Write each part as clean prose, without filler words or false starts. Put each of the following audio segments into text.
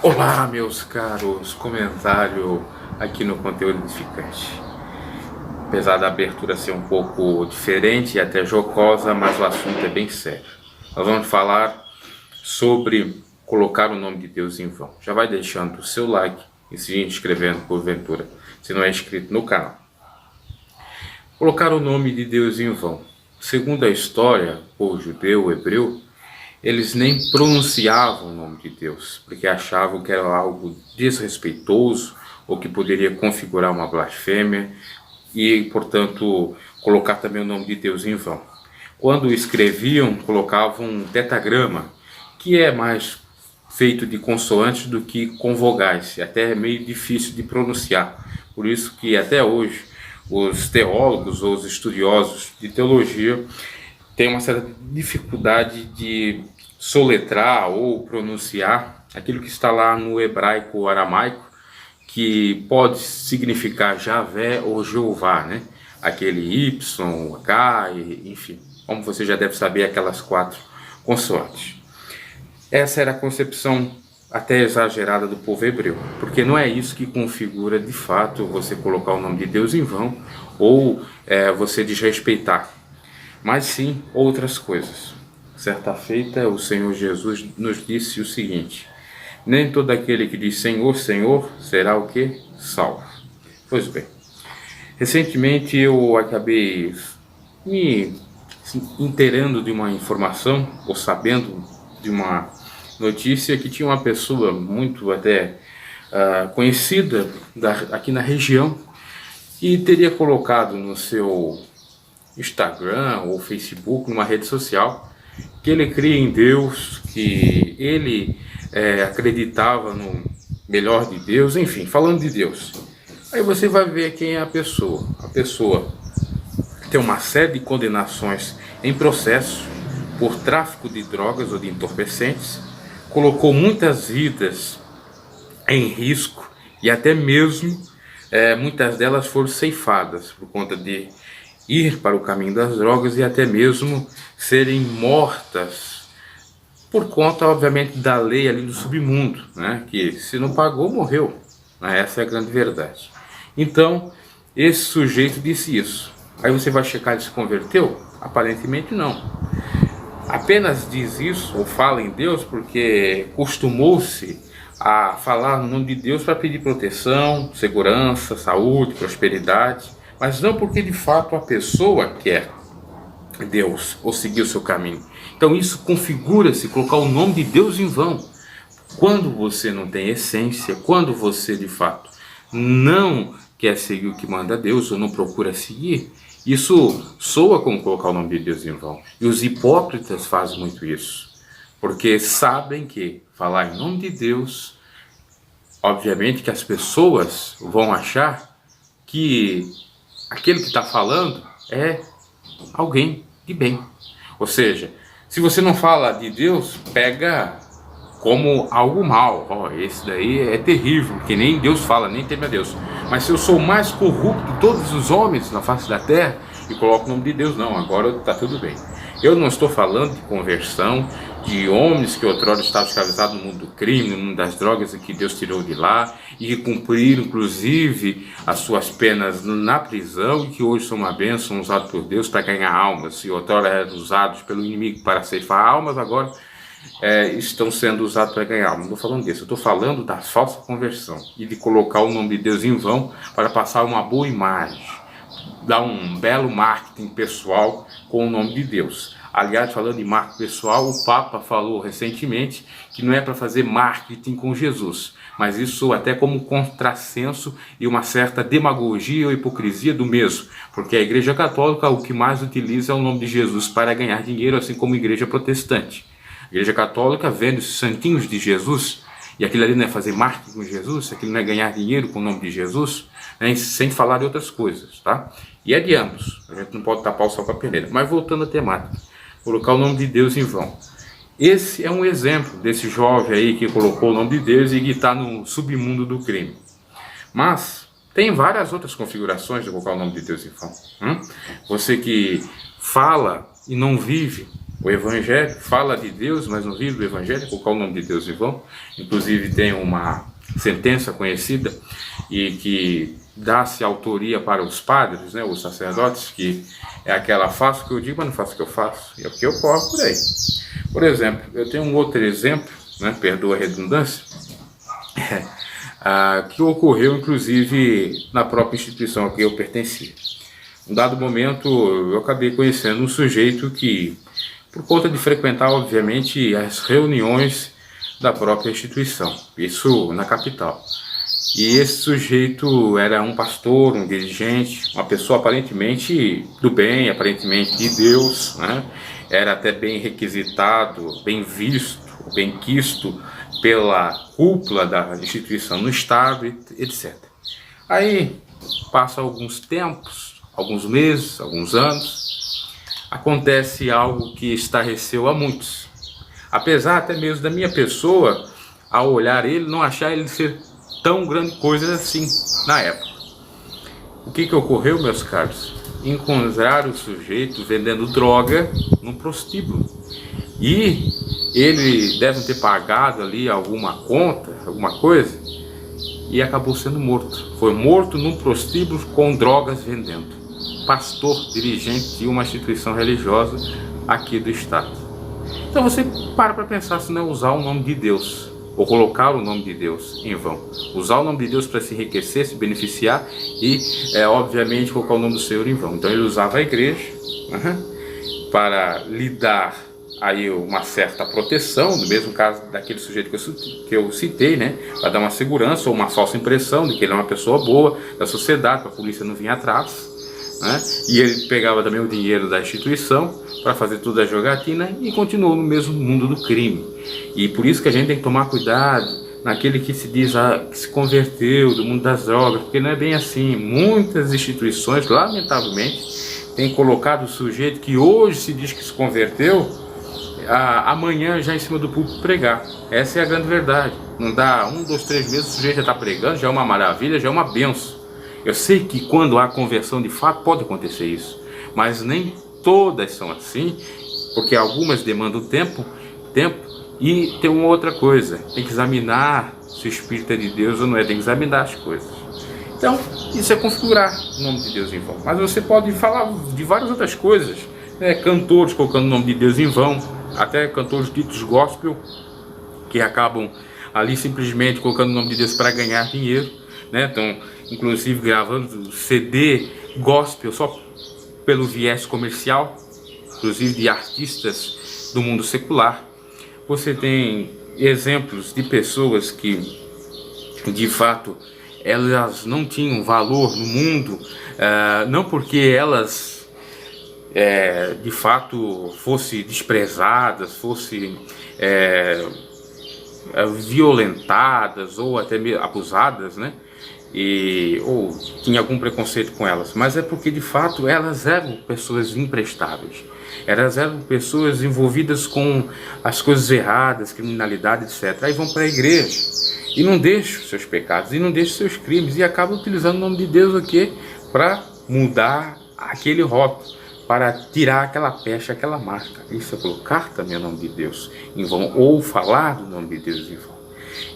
Olá, meus caros, comentário aqui no Conteúdo Edificante. Apesar da abertura ser um pouco diferente e até jocosa, mas o assunto é bem sério. Nós vamos falar sobre colocar o nome de Deus em vão. Já vai deixando o seu like e se inscrevendo porventura, se não é inscrito no canal. Colocar o nome de Deus em vão. Segundo a história, o judeu, o hebreu, eles nem pronunciavam o nome de Deus, porque achavam que era algo desrespeitoso ou que poderia configurar uma blasfêmia e, portanto, colocar também o nome de Deus em vão. Quando escreviam, colocavam um tetragrama, que é mais feito de consoantes do que com vogais, até é meio difícil de pronunciar. Por isso que até hoje os teólogos ou os estudiosos de teologia têm uma certa dificuldade de soletrar ou pronunciar aquilo que está lá no hebraico ou aramaico, que pode significar Javé ou Jeová, né? Aquele Y, H, enfim, como você já deve saber, aquelas 4 consoantes. Essa era a concepção até exagerada do povo hebreu, porque não é isso que configura de fato você colocar o nome de Deus em vão ou você desrespeitar, mas sim outras coisas. Certa feita, o Senhor Jesus nos disse o seguinte: nem todo aquele que diz Senhor, Senhor, será o que? Salvo. Pois bem, recentemente eu acabei me inteirando de uma informação, ou sabendo de uma notícia que tinha uma pessoa muito até conhecida aqui na região e teria colocado no seu Instagram ou Facebook, numa rede social, que ele cria em Deus, que ele acreditava no melhor de Deus, enfim, falando de Deus. Aí você vai ver quem é a pessoa. A pessoa tem uma série de condenações em processo por tráfico de drogas ou de entorpecentes, colocou muitas vidas em risco e até mesmo muitas delas foram ceifadas por conta de ir para o caminho das drogas e até mesmo serem mortas por conta, obviamente, da lei ali do submundo, né? Que se não pagou, morreu, né? Essa é a grande verdade. Então, esse sujeito disse isso. Aí você vai checar, ele se converteu? Aparentemente não. Apenas diz isso, ou fala em Deus, porque costumou-se a falar no nome de Deus para pedir proteção, segurança, saúde, prosperidade, mas não porque de fato a pessoa quer Deus ou seguir o seu caminho. Então isso configura-se colocar o nome de Deus em vão. Quando você não tem essência, quando você de fato não quer seguir o que manda Deus ou não procura seguir, isso soa como colocar o nome de Deus em vão. E os hipócritas fazem muito isso, porque sabem que falar em nome de Deus, obviamente que as pessoas vão achar que aquele que está falando é alguém de bem. Ou seja, se você não fala de Deus, pega como algo mal. Esse daí é terrível, que nem Deus fala, nem teme a Deus. Mas se eu sou o mais corrupto de todos os homens na face da terra e coloco o nome de Deus, não, agora está tudo bem. Eu não estou falando de conversão de homens que outrora estavam escravizados no mundo do crime, no mundo das drogas, e que Deus tirou de lá, e que cumpriram inclusive as suas penas na prisão, e que hoje são uma bênção, usados por Deus para ganhar almas, e outrora eram usados pelo inimigo para ceifar almas, agora estão sendo usados para ganhar almas. Não estou falando disso, eu estou falando da falsa conversão, e de colocar o nome de Deus em vão para passar uma boa imagem, dar um belo marketing pessoal com o nome de Deus. Aliás, falando em marketing pessoal, o Papa falou recentemente que não é para fazer marketing com Jesus, mas isso até como contrassenso e uma certa demagogia ou hipocrisia do mesmo, porque a Igreja Católica o que mais utiliza é o nome de Jesus para ganhar dinheiro, assim como a Igreja Protestante. A Igreja Católica vende os santinhos de Jesus, e aquilo ali não é fazer marketing com Jesus, aquilo não é ganhar dinheiro com o nome de Jesus, né, sem falar de outras coisas, tá? E é de ambos, a gente não pode tapar o sol com a peneira. Mas voltando à temática, colocar o nome de Deus em vão. Esse é um exemplo desse jovem aí que colocou o nome de Deus e que está no submundo do crime. Mas tem várias outras configurações de colocar o nome de Deus em vão. Você que fala e não vive, O Evangelho fala de Deus, mas não vive o Evangelho, colocar o nome de Deus em vão. Inclusive tem uma sentença conhecida e que dá-se autoria para os padres, né, os sacerdotes, que é aquela: faço o que eu digo, mas não faço o que eu faço. E é o que ocorre por aí. Por exemplo, eu tenho um outro exemplo, né, perdoa a redundância, que ocorreu inclusive na própria instituição a que eu pertencia. Em dado momento eu acabei conhecendo um sujeito que, por conta de frequentar obviamente as reuniões da própria instituição, isso na capital. E esse sujeito era um pastor, um dirigente, uma pessoa aparentemente do bem, aparentemente de Deus, né? Era até bem requisitado, bem visto, bem quisto pela cúpula da instituição no estado, etc. Aí passa alguns tempos, alguns meses, alguns anos, acontece algo que estarreceu a muitos. Apesar até mesmo da minha pessoa, ao olhar ele, não achar ele ser tão grande coisa assim na época. O que ocorreu, meus caros? Encontraram o sujeito vendendo droga num prostíbulo. E ele deve ter pagado ali alguma conta, alguma coisa, e acabou sendo morto. Foi morto num prostíbulo com drogas vendendo. Pastor, dirigente de uma instituição religiosa aqui do estado. Então você para pensar se não usar o nome de Deus, ou colocar o nome de Deus em vão. Usar o nome de Deus para se enriquecer, se beneficiar e, obviamente, colocar o nome do Senhor em vão. Então ele usava a igreja para lhe dar aí uma certa proteção, no mesmo caso daquele sujeito que eu citei, né? Para dar uma segurança ou uma falsa impressão de que ele é uma pessoa boa da sociedade, para a polícia não vir atrás. Né? E ele pegava também o dinheiro da instituição para fazer toda a jogatina e continuou no mesmo mundo do crime. E por isso que a gente tem que tomar cuidado naquele que se diz que se converteu do mundo das drogas, porque não é bem assim. Muitas instituições, lamentavelmente, têm colocado o sujeito que hoje se diz que se converteu, amanhã já em cima do púlpito pregar. Essa é a grande verdade. Não dá 1, 2, 3 meses, o sujeito já está pregando, já é uma maravilha, já é uma benção. Eu sei que quando há conversão de fato pode acontecer isso, mas nem todas são assim, porque algumas demandam tempo, e tem uma outra coisa, tem que examinar se o Espírito é de Deus ou não é, tem que examinar as coisas. Então, isso é configurar o nome de Deus em vão. Mas você pode falar de várias outras coisas, né? Cantores colocando o nome de Deus em vão, até cantores ditos gospel, que acabam ali simplesmente colocando o nome de Deus para ganhar dinheiro, né? Então, inclusive gravando CD gospel só pelo viés comercial, inclusive de artistas do mundo secular. Você tem exemplos de pessoas que, de fato, elas não tinham valor no mundo, não porque elas, de fato, fossem desprezadas, fossem violentadas ou até mesmo abusadas, né? Ou tinha algum preconceito com elas, mas é porque de fato elas eram pessoas imprestáveis, elas eram pessoas envolvidas com as coisas erradas, criminalidade, etc. Aí vão para a igreja e não deixam seus pecados, e não deixam seus crimes, e acabam utilizando o nome de Deus aqui para mudar aquele rótulo, para tirar aquela pecha, aquela marca. Isso é colocar também o nome de Deus em vão, ou falar do nome de Deus em vão.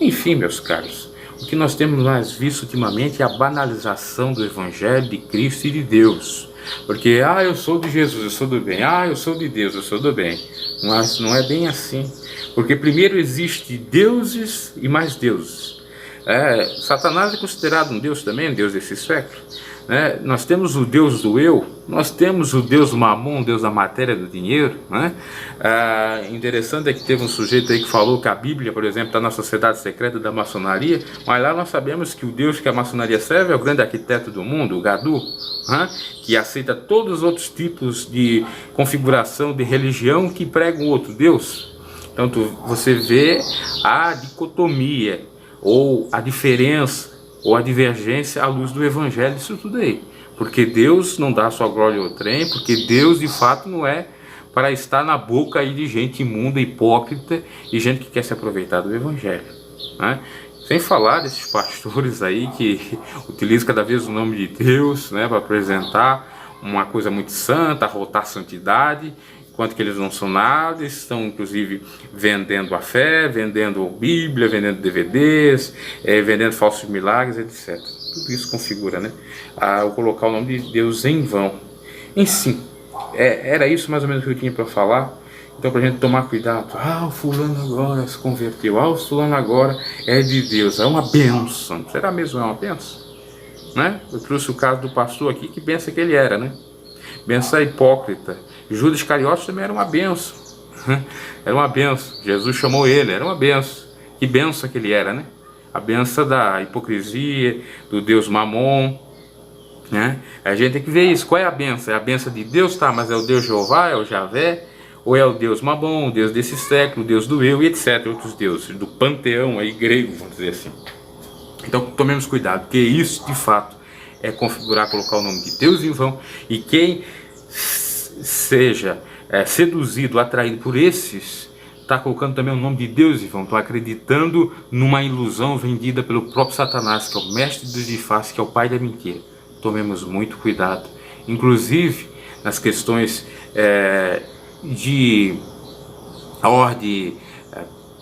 Enfim, meus caros, o que nós temos mais visto ultimamente é a banalização do Evangelho de Cristo e de Deus. Porque, eu sou de Jesus, eu sou do bem. Eu sou de Deus, eu sou do bem. Mas não é bem assim. Porque primeiro existe deuses e mais deuses. Satanás é considerado um deus também, um deus desse século. Né? Nós temos o Deus do eu, nós temos o Deus Mamon, o Deus da matéria, do dinheiro. Né? Interessante é que teve um sujeito aí que falou que a Bíblia, por exemplo, está na sociedade secreta da maçonaria, mas lá nós sabemos que o Deus que a maçonaria serve é o grande arquiteto do mundo, o Gadu, que aceita todos os outros tipos de configuração de religião que pregam outro Deus. Então você vê a dicotomia, ou a diferença, ou a divergência à luz do Evangelho, isso tudo aí. Porque Deus não dá sua glória ao trem, porque Deus de fato não é para estar na boca aí de gente imunda, hipócrita e gente que quer se aproveitar do Evangelho. Né? Sem falar desses pastores aí que utilizam cada vez o nome de Deus, né, para apresentar uma coisa muito santa, arrotar santidade, quanto que eles não são nada, estão inclusive vendendo a fé, vendendo Bíblia, vendendo DVDs, vendendo falsos milagres, etc. Tudo isso configura, né, o colocar o nome de Deus em vão. Em si, era isso mais ou menos que eu tinha para falar. Então, para a gente tomar cuidado, o fulano agora se converteu, o fulano agora é de Deus, é uma bênção. Será mesmo é uma bênção? Né? Eu trouxe o caso do pastor aqui, que benção que ele era, né? Benção hipócrita. Judas Iscariotes também era uma benção. Era uma benção. Jesus chamou ele, era uma benção. Que benção que ele era, né? A benção da hipocrisia, do Deus Mamon, né? A gente tem que ver isso. Qual é a benção? É a benção de Deus, tá? Mas é o Deus Jeová, é o Javé? Ou é o Deus Mamon, o Deus desse século, o Deus do eu e etc. Outros deuses, do panteão aí grego, vamos dizer assim. Então tomemos cuidado, porque isso de fato é configurar, colocar o nome de Deus em vão. E quem seja seduzido, atraído por esses, está colocando também o nome de Deus em vão, está acreditando numa ilusão vendida pelo próprio Satanás, que é o mestre dos disfarces, que é o pai da mentira. Tomemos muito cuidado, inclusive nas questões de ordem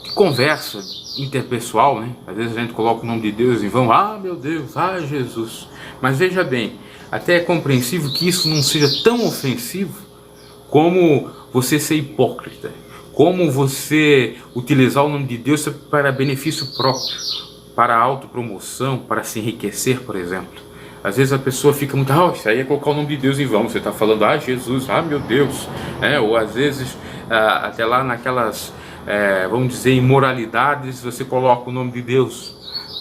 de conversa interpessoal, né? Às vezes a gente coloca o nome de Deus em vão, meu Deus, Jesus. Mas veja bem, até é compreensível que isso não seja tão ofensivo como você ser hipócrita, como você utilizar o nome de Deus para benefício próprio, para autopromoção, para se enriquecer, por exemplo. Às vezes a pessoa fica muito, isso aí é colocar o nome de Deus em vão, você está falando, Jesus, meu Deus, ou às vezes, até lá naquelas, vamos dizer, imoralidades, você coloca o nome de Deus,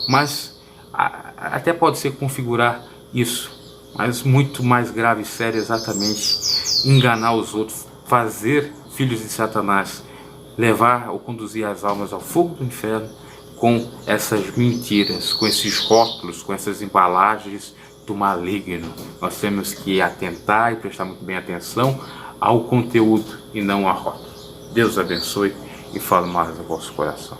mas até pode ser configurar isso, mas muito mais grave e sério exatamente, enganar os outros, fazer filhos de Satanás, levar ou conduzir as almas ao fogo do inferno, com essas mentiras, com esses rótulos, com essas embalagens do maligno. Nós temos que atentar e prestar muito bem atenção ao conteúdo e não à rótula. Deus abençoe e fale mais ao vosso coração.